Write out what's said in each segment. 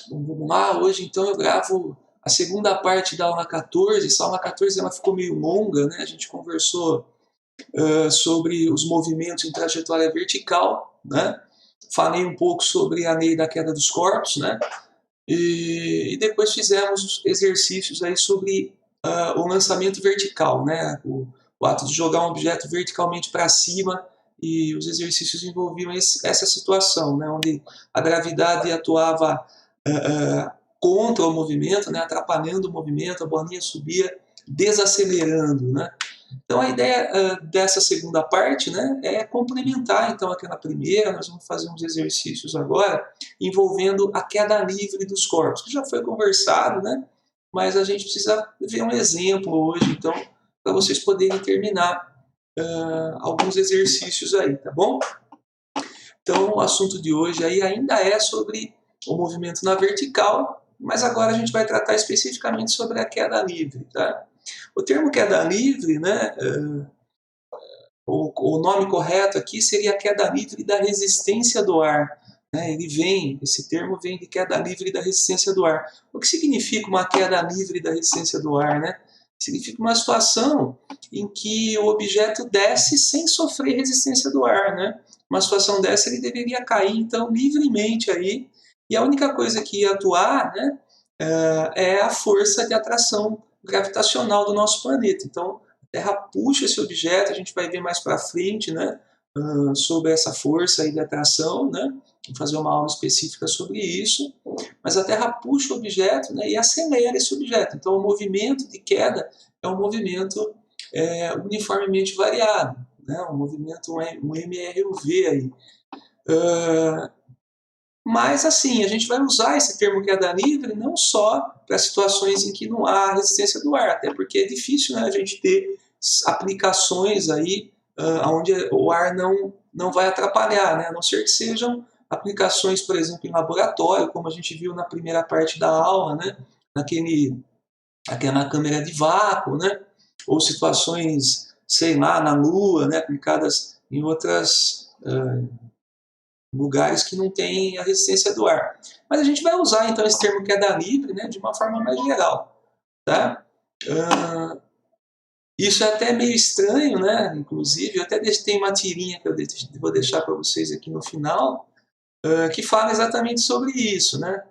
Bom, vamos lá, hoje então eu gravo a segunda parte da aula 14. Essa aula 14 ela ficou meio longa, né? A gente conversou sobre os movimentos em trajetória vertical, né? Falei um pouco sobre a lei da queda dos corpos, né? E depois fizemos exercícios aí sobre o lançamento vertical, né? O ato de jogar um objeto verticalmente para cima, e os exercícios envolviam essa situação, né? Onde a gravidade atuava contra o movimento, né? Atrapalhando o movimento, a bolinha subia desacelerando, né? Então a ideia dessa segunda parte, né, é complementar então aquela primeira. Nós vamos fazer uns exercícios agora envolvendo a queda livre dos corpos, que já foi conversado, né, mas a gente precisa ver um exemplo hoje, então, para vocês poderem terminar alguns exercícios aí, tá bom? Então o assunto de hoje aí ainda é sobre o movimento na vertical, mas agora a gente vai tratar especificamente sobre a queda livre, tá? O termo queda livre, né, o nome correto aqui seria a queda livre da resistência do ar. Né? Esse termo vem de queda livre da resistência do ar. O que significa uma queda livre da resistência do ar? Né? Significa uma situação em que o objeto desce sem sofrer resistência do ar. Né? Uma situação dessa ele deveria cair então livremente aí, e a única coisa que ia atuar, né, é a força de atração gravitacional do nosso planeta. Então, a Terra puxa esse objeto, a gente vai ver mais para frente, né, sobre essa força aí de atração, né, vou fazer uma aula específica sobre isso, mas a Terra puxa o objeto, né, e acelera esse objeto. Então, o movimento de queda é um movimento uniformemente variado, né, um movimento, um MRUV aí. Mas, assim, a gente vai usar esse termo queda livre não só para situações em que não há resistência do ar, até porque é difícil, né, a gente ter aplicações aí onde o ar não vai atrapalhar, né, a não ser que sejam aplicações, por exemplo, em laboratório, como a gente viu na primeira parte da aula, né, aquela câmera de vácuo, né, ou situações, sei lá, na Lua, né, aplicadas em outras lugares que não tem a resistência do ar. Mas a gente vai usar então esse termo queda livre, né, de uma forma mais geral, tá? Isso é até meio estranho, né? Inclusive, eu até tem uma tirinha que eu vou deixar para vocês aqui no final, que fala exatamente sobre isso, né?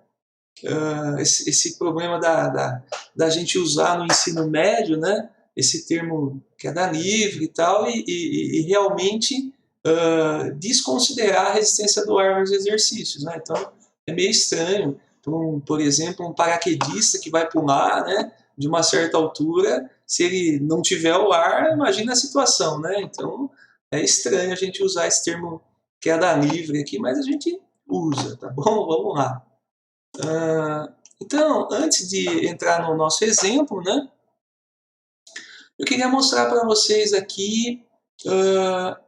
Esse problema da gente usar no ensino médio, né? Esse termo queda livre e tal, e realmente desconsiderar a resistência do ar nos exercícios, né? Então é meio estranho. Então, por exemplo, um paraquedista que vai pular, né, de uma certa altura, se ele não tiver o ar, imagina a situação, né? Então é estranho a gente usar esse termo queda livre aqui, mas a gente usa, tá bom? Vamos lá. Então, antes de entrar no nosso exemplo, né, eu queria mostrar para vocês aqui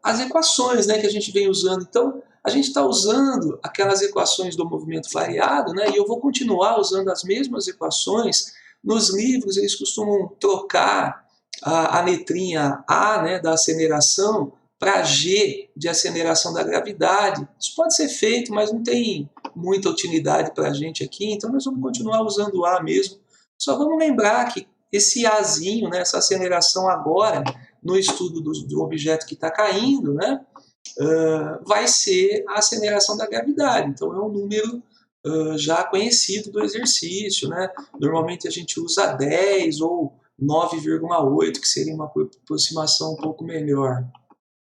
as equações, né, que a gente vem usando. Então, a gente está usando aquelas equações do movimento variado, né, e eu vou continuar usando as mesmas equações. Nos livros, eles costumam trocar a letrinha A, né, da aceleração, para G de aceleração da gravidade. Isso pode ser feito, mas não tem muita utilidade para a gente aqui, então nós vamos continuar usando o A mesmo. Só vamos lembrar que esse Azinho, né, essa aceleração agora, no estudo do objeto que está caindo, né, vai ser a aceleração da gravidade. Então é um número já conhecido do exercício, né? Normalmente a gente usa 10 ou 9,8, que seria uma aproximação um pouco melhor.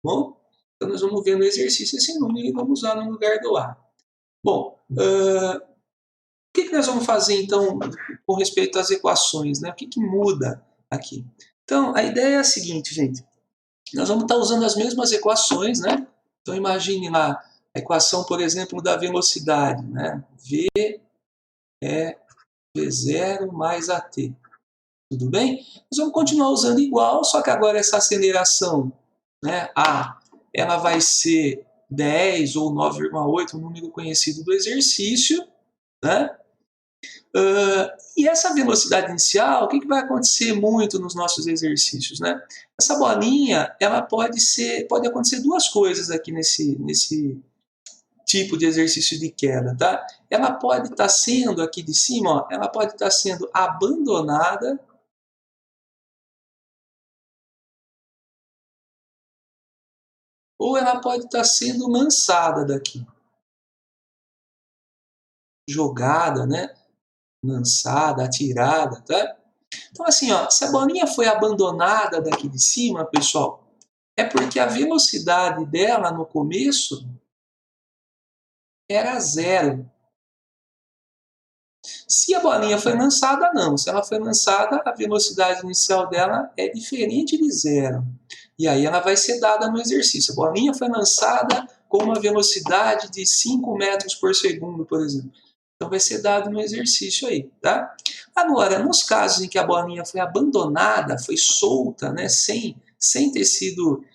Bom, então nós vamos ver no exercício esse número e vamos usar no lugar do A. Bom, o que nós vamos fazer então com respeito às equações, né? O que muda aqui? Então, a ideia é a seguinte, gente. Nós vamos estar usando as mesmas equações, né? Então, imagine lá a equação, por exemplo, da velocidade, né? V é V0 mais AT. Tudo bem? Nós vamos continuar usando igual, só que agora essa aceleração, né, A, ela vai ser 10 ou 9,8, um número conhecido do exercício, né? E essa velocidade inicial, o que vai acontecer muito nos nossos exercícios, né? Essa bolinha, ela pode acontecer duas coisas aqui tipo de exercício de queda, tá? Ela pode estar sendo, aqui de cima, ó, ela pode estar sendo abandonada, ou ela pode estar sendo lançada daqui. Jogada, né? Lançada, atirada, tá? Então assim, ó, se a bolinha foi abandonada daqui de cima, pessoal, é porque a velocidade dela no começo era zero. Se a bolinha foi lançada, não. Se ela foi lançada, a velocidade inicial dela é diferente de zero. E aí ela vai ser dada no exercício. A bolinha foi lançada com uma velocidade de 5 metros por segundo, por exemplo. Então vai ser dado no exercício aí, tá? Agora, nos casos em que a bolinha foi abandonada, foi solta, né, sem ter sido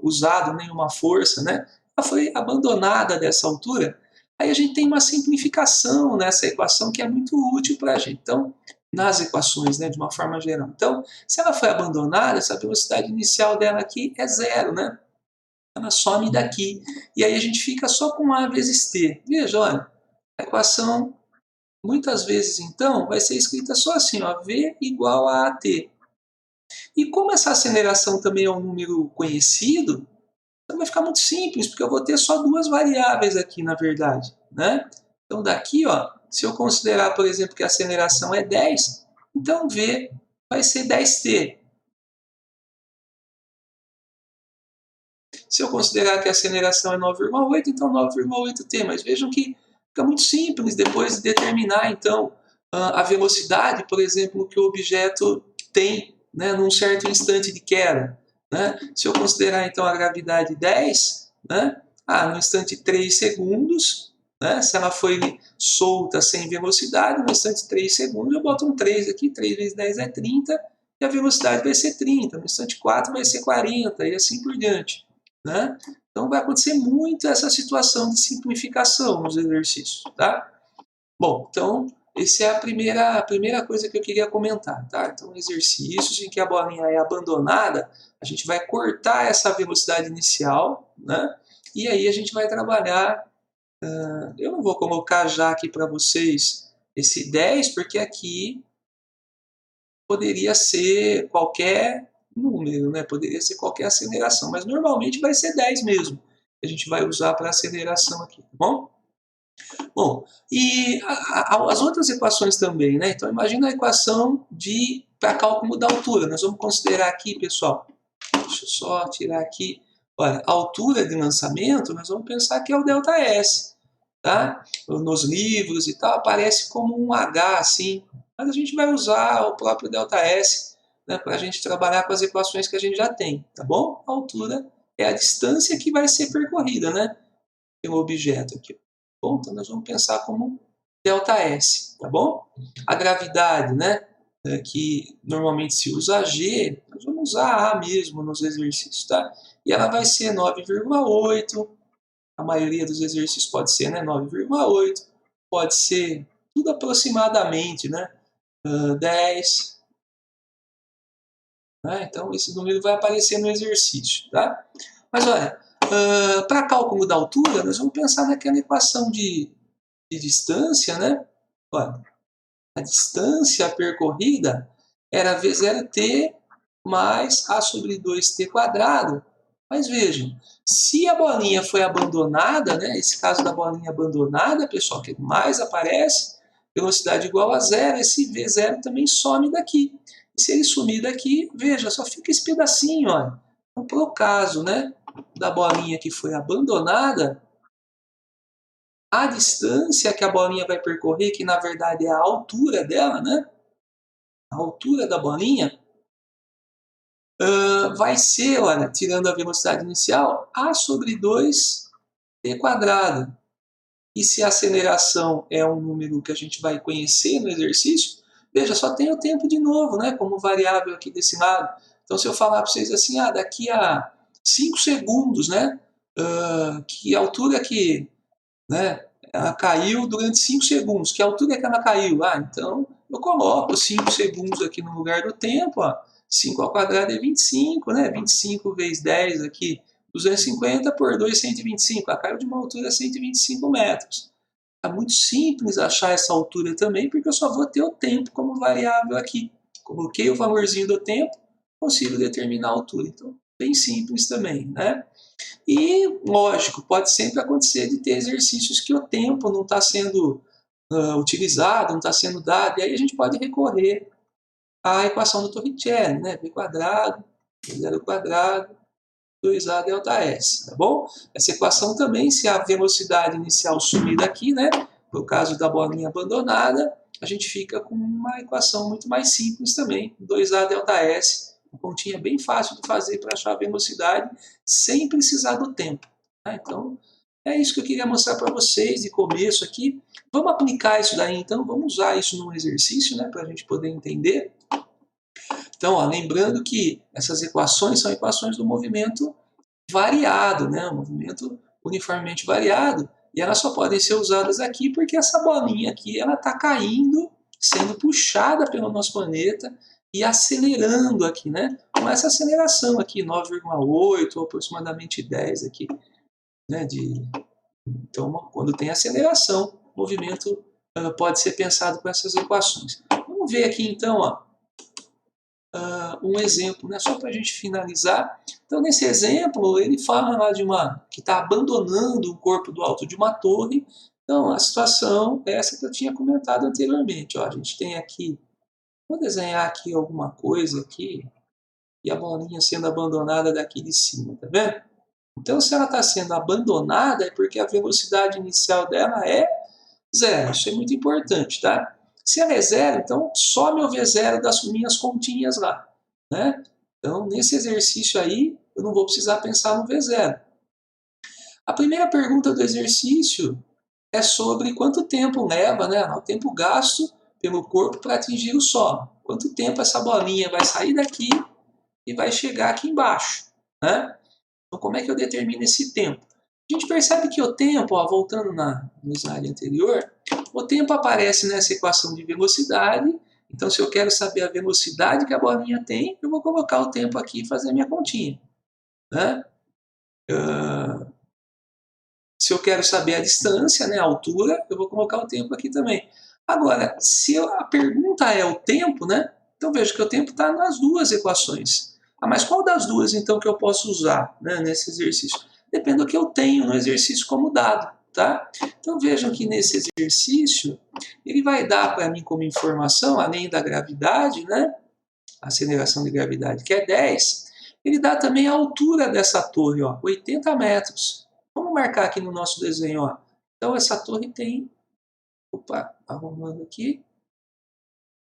usado nenhuma força, né? Ela foi abandonada dessa altura. Aí a gente tem uma simplificação nessa equação que é muito útil para a gente. Então, nas equações, né, de uma forma geral. Então, se ela foi abandonada, essa velocidade inicial dela aqui é zero, né? Ela some daqui. E aí a gente fica só com A vezes T. Veja, olha, a equação, muitas vezes, então, vai ser escrita só assim, ó, V igual a AT. E como essa aceleração também é um número conhecido, então vai ficar muito simples, porque eu vou ter só duas variáveis aqui, na verdade, né? Então daqui, ó, se eu considerar, por exemplo, que a aceleração é 10, então V vai ser 10t. Se eu considerar que a aceleração é 9,8, então 9,8t. Mas vejam que fica muito simples depois de determinar, então, a velocidade, por exemplo, que o objeto tem, né, num certo instante de queda. Né? Se eu considerar, então, a gravidade 10, né, no instante 3 segundos, né, se ela foi solta sem velocidade, no instante 3 segundos, eu boto um 3 aqui, 3 vezes 10 é 30, e a velocidade vai ser 30, no instante 4 vai ser 40, e assim por diante. Né? Então vai acontecer muito essa situação de simplificação nos exercícios. Tá? Bom, então essa é a primeira coisa que eu queria comentar. Tá? Então, exercícios em que a bolinha é abandonada, a gente vai cortar essa velocidade inicial, né? E aí a gente vai trabalhar. Eu não vou colocar já aqui para vocês esse 10, porque aqui poderia ser qualquer número, né? Poderia ser qualquer aceleração, mas normalmente vai ser 10 mesmo. A gente vai usar para aceleração aqui, tá bom? Bom, e as outras equações também, né? Então imagina a equação para cálculo da altura. Nós vamos considerar aqui, pessoal, deixa eu só tirar aqui, olha, a altura de lançamento, nós vamos pensar que é o ΔS, tá? Nos livros e tal, aparece como um H, assim, mas a gente vai usar o próprio ΔS, né, para a gente trabalhar com as equações que a gente já tem, tá bom? A altura é a distância que vai ser percorrida, né, pelo objeto aqui. Bom, então nós vamos pensar como ΔS, tá bom? A gravidade, né, que normalmente se usa G, nós vamos usar A mesmo nos exercícios, tá? E ela vai ser 9,8, a maioria dos exercícios pode ser, né, 9,8, pode ser tudo aproximadamente, né, 10, né? Então esse número vai aparecer no exercício, tá? Mas olha, para cálculo da altura, nós vamos pensar naquela equação de distância, né? Olha, a distância percorrida era V0t mais A sobre 2t quadrado. Mas vejam, se a bolinha foi abandonada, né, esse caso da bolinha abandonada, pessoal, que mais aparece, velocidade igual a zero, esse V0 também some daqui. E se ele sumir daqui, veja, só fica esse pedacinho, olha. Então, para o caso, né, da bolinha que foi abandonada, a distância que a bolinha vai percorrer, que na verdade é a altura dela, né, a altura da bolinha, vai ser, olha, tirando a velocidade inicial, A sobre 2t quadrado. E se a aceleração é um número que a gente vai conhecer no exercício, veja, só tem o tempo de novo, né, como variável aqui desse lado. Então, se eu falar para vocês assim, daqui a 5 segundos, né, que altura que, né, ela caiu durante 5 segundos, que altura é que ela caiu? Então eu coloco 5 segundos aqui no lugar do tempo, 5 ao quadrado é 25, né, 25 vezes 10 aqui 250 por 2, 125. Ela caiu de uma altura 125 metros. É muito simples achar essa altura também, porque eu só vou ter o tempo como variável aqui. Coloquei o valorzinho do tempo, consigo determinar a altura. Então, bem simples também, né? E, lógico, pode sempre acontecer de ter exercícios que o tempo não está sendo utilizado, não está sendo dado, e aí a gente pode recorrer à equação do Torricelli, né? V quadrado, zero quadrado, 2A delta S, tá bom? Essa equação também, se a velocidade inicial sumir daqui, né? No caso da bolinha abandonada, a gente fica com uma equação muito mais simples também, 2A delta S, uma continha bem fácil de fazer para achar a velocidade sem precisar do tempo. Tá? Então, é isso que eu queria mostrar para vocês de começo aqui. Vamos aplicar isso daí, então, vamos usar isso num exercício, né, para a gente poder entender. Então, ó, lembrando que essas equações são equações do movimento variado, né? Um movimento uniformemente variado, e elas só podem ser usadas aqui porque essa bolinha aqui ela está caindo, sendo puxada pelo nosso planeta e acelerando aqui, né? Com essa aceleração aqui, 9,8 ou aproximadamente 10 aqui, né? Então, quando tem aceleração, o movimento pode ser pensado com essas equações. Vamos ver aqui então, ó, um exemplo, né, só para a gente finalizar. Então, nesse exemplo, ele fala lá de uma que está abandonando o corpo do alto de uma torre. Então, a situação é essa que eu tinha comentado anteriormente. Ó, a gente tem aqui, vou desenhar aqui alguma coisa aqui, e a bolinha sendo abandonada daqui de cima, tá vendo? Então, se ela está sendo abandonada, é porque a velocidade inicial dela é zero. Isso é muito importante, tá? Se ela é zero, então some o V0 das minhas continhas lá, né? Então, nesse exercício aí, eu não vou precisar pensar no V0. A primeira pergunta do exercício é sobre quanto tempo leva, né, o tempo gasto pelo corpo para atingir o solo. Quanto tempo essa bolinha vai sair daqui e vai chegar aqui embaixo, né? Então, como é que eu determino esse tempo? A gente percebe que o tempo, ó, voltando no slide anterior, o tempo aparece nessa equação de velocidade. Então, se eu quero saber a velocidade que a bolinha tem, eu vou colocar o tempo aqui e fazer a minha continha, né? Se eu quero saber a distância, né, a altura, eu vou colocar o tempo aqui também. Agora, se a pergunta é o tempo, né? Então veja que o tempo está nas duas equações. Ah, mas qual das duas então que eu posso usar, né, nesse exercício? Depende do que eu tenho no exercício como dado, tá? Então vejam que nesse exercício ele vai dar para mim como informação, além da gravidade, né? A aceleração de gravidade, que é 10, ele dá também a altura dessa torre, ó, 80 metros. Vamos marcar aqui no nosso desenho, ó. Então essa torre tem, opa, arrumando aqui,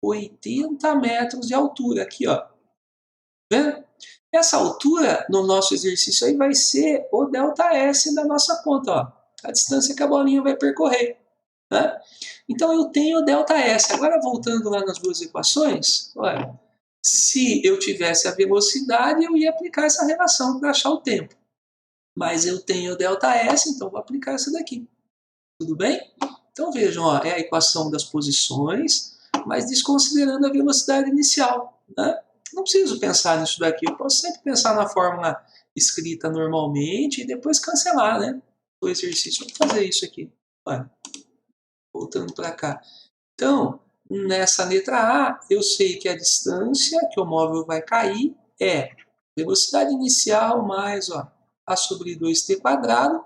80 metros de altura aqui, ó. Vendo? Essa altura no nosso exercício aí vai ser o ΔS da nossa conta, ó. A distância que a bolinha vai percorrer, né? Então eu tenho o ΔS. Agora voltando lá nas duas equações, olha, se eu tivesse a velocidade, eu ia aplicar essa relação para achar o tempo. Mas eu tenho o ΔS, então vou aplicar essa daqui. Tudo bem? Então vejam, ó, é a equação das posições, mas desconsiderando a velocidade inicial, né? Não preciso pensar nisso daqui, eu posso sempre pensar na fórmula escrita normalmente e depois cancelar, né? O exercício. Vou fazer isso aqui. Olha, voltando para cá. Então, nessa letra A, eu sei que a distância que o móvel vai cair é velocidade inicial mais, ó, A sobre 2t quadrado,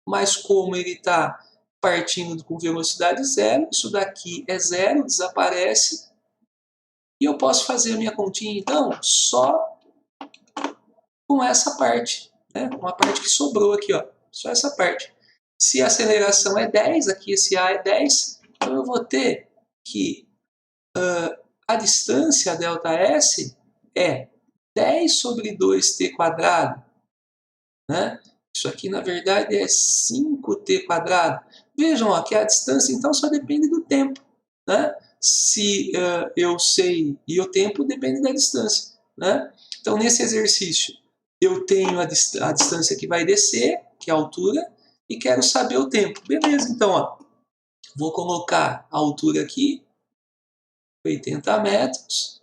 mas como ele está partindo com velocidade zero, isso daqui é zero, desaparece, e eu posso fazer a minha continha, então, só com essa parte, né? Com a parte que sobrou aqui, ó, só essa parte. Se a aceleração é 10, aqui esse A é 10, então eu vou ter que a distância ΔS é 10 sobre 2t quadrado, né? Isso aqui, na verdade, é 5t quadrado. Vejam ó, que a distância, então, só depende do tempo, né? Se eu sei, e o tempo depende da distância, né? Então, nesse exercício, eu tenho a distância que vai descer, que é a altura, e quero saber o tempo. Beleza, então, ó, vou colocar a altura aqui, 80 metros,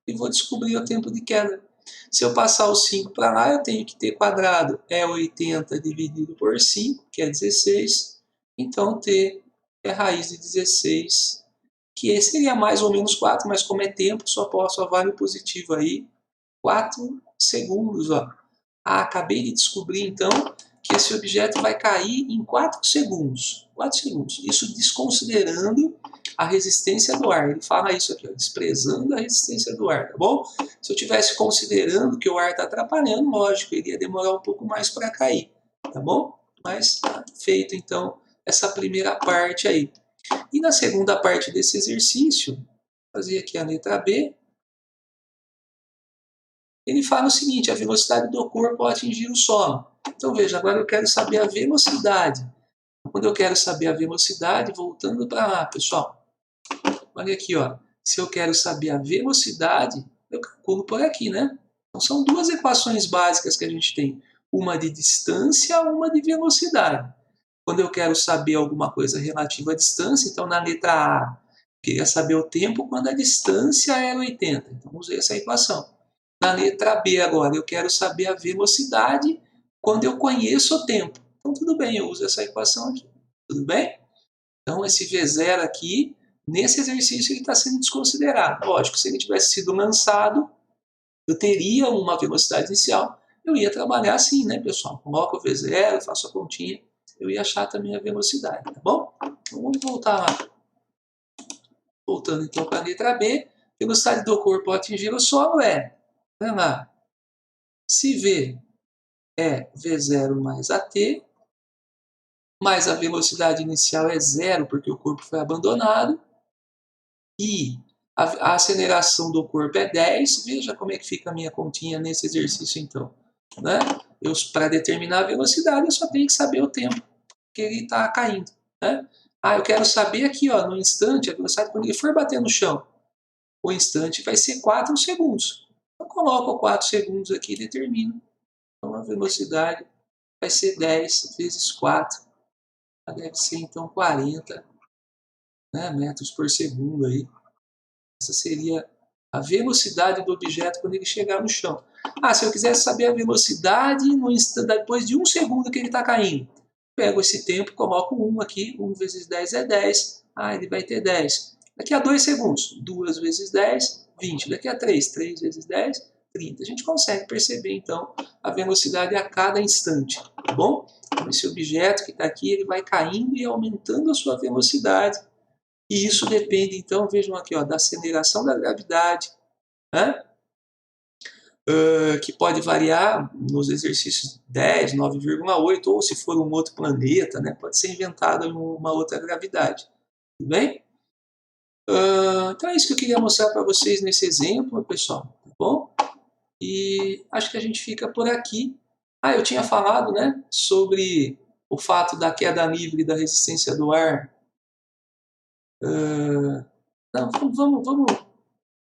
e vou descobrir o tempo de queda. Se eu passar o 5 para lá, eu tenho que T quadrado é 80 dividido por 5, que é 16. Então, T é raiz de 16, que seria mais ou menos 4, mas como é tempo, só vale o positivo aí. 4 segundos, ó. Ah, acabei de descobrir, então, que esse objeto vai cair em 4 segundos. 4 segundos. Isso desconsiderando a resistência do ar. Ele fala isso aqui, ó, desprezando a resistência do ar, tá bom? Se eu estivesse considerando que o ar está atrapalhando, lógico, ele ia demorar um pouco mais para cair, tá bom? Mas tá feito, então, essa primeira parte aí. E na segunda parte desse exercício, vou fazer aqui a letra B, ele fala o seguinte: a velocidade do corpo ao atingir o solo. Então veja, agora eu quero saber a velocidade. Quando eu quero saber a velocidade, voltando para lá, pessoal, olha aqui, ó. Se eu quero saber a velocidade, eu calculo por aqui, né? Então são duas equações básicas que a gente tem. Uma de distância, uma de velocidade. Quando eu quero saber alguma coisa relativa à distância, então na letra A, eu queria saber o tempo quando a distância era 80. Então usei essa equação. Na letra B agora, eu quero saber a velocidade quando eu conheço o tempo. Então tudo bem, eu uso essa equação aqui. Tudo bem? Então esse V0 aqui, nesse exercício, ele está sendo desconsiderado. Lógico, se ele tivesse sido lançado, eu teria uma velocidade inicial. Eu ia trabalhar assim, né, pessoal? Coloco o V0, faço a continha, eu ia achar também a velocidade, tá bom? Então vamos voltar lá. Voltando então para a letra B, velocidade do corpo ao atingir o solo é, vai lá, se V é V0 mais AT, mais a velocidade inicial é zero, porque o corpo foi abandonado, e a aceleração do corpo é 10, veja como é que fica a minha continha nesse exercício então. Né? Para determinar a velocidade, eu só tenho que saber o tempo que ele está caindo. Né? Ah, eu quero saber aqui, ó, no instante, a velocidade quando ele for bater no chão. O instante vai ser 4 segundos. Então, coloco 4 segundos aqui e determino. Então, a velocidade vai ser 10 vezes 4. Deve ser, então, 40, né, metros por segundo. Aí. Essa seria a velocidade do objeto quando ele chegar no chão. Ah, se eu quisesse saber a velocidade no instante, depois de 1 segundo que ele está caindo, pego esse tempo, coloco 1 aqui, 1 vezes 10 é 10, ah, ele vai ter 10. Daqui a 2 segundos, 2 vezes 10, 20. Daqui a 3, 3 vezes 10, 30. A gente consegue perceber, então, a velocidade a cada instante, tá bom? Então, esse objeto que está aqui, ele vai caindo e aumentando a sua velocidade. E isso depende, então, vejam aqui, ó, da aceleração da gravidade, né? Que pode variar nos exercícios 10, 9,8, ou se for um outro planeta, né, pode ser inventada uma outra gravidade. Tudo bem? Então é isso que eu queria mostrar para vocês nesse exemplo, pessoal. Tá bom? E acho que a gente fica por aqui. Ah, eu tinha falado, né, sobre o fato da queda livre da resistência do ar. Não,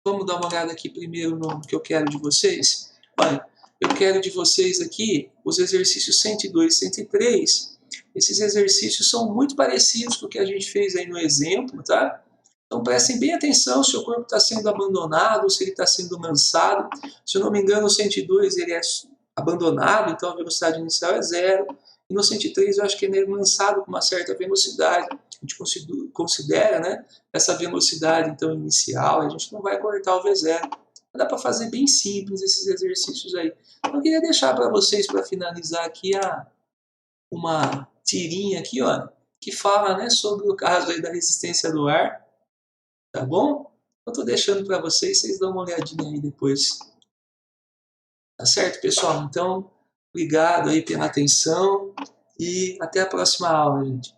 vamos dar uma olhada aqui primeiro no que eu quero de vocês. Olha, eu quero de vocês aqui os exercícios 102 e 103. Esses exercícios são muito parecidos com o que a gente fez aí no exemplo, tá? Então prestem bem atenção se o corpo está sendo abandonado ou se ele está sendo lançado. Se eu não me engano, o 102 ele é abandonado, então a velocidade inicial é zero. E no 103 eu acho que ele é lançado com uma certa velocidade. A gente considera, né, essa velocidade então inicial, a gente não vai cortar o V0. Dá para fazer bem simples esses exercícios aí. Eu queria deixar para vocês, para finalizar aqui, uma tirinha aqui, ó, que fala, né, sobre o caso aí da resistência do ar, tá bom? Eu estou deixando para vocês, vocês dão uma olhadinha aí depois. Tá certo, pessoal? Então, obrigado aí pela atenção e até a próxima aula, gente.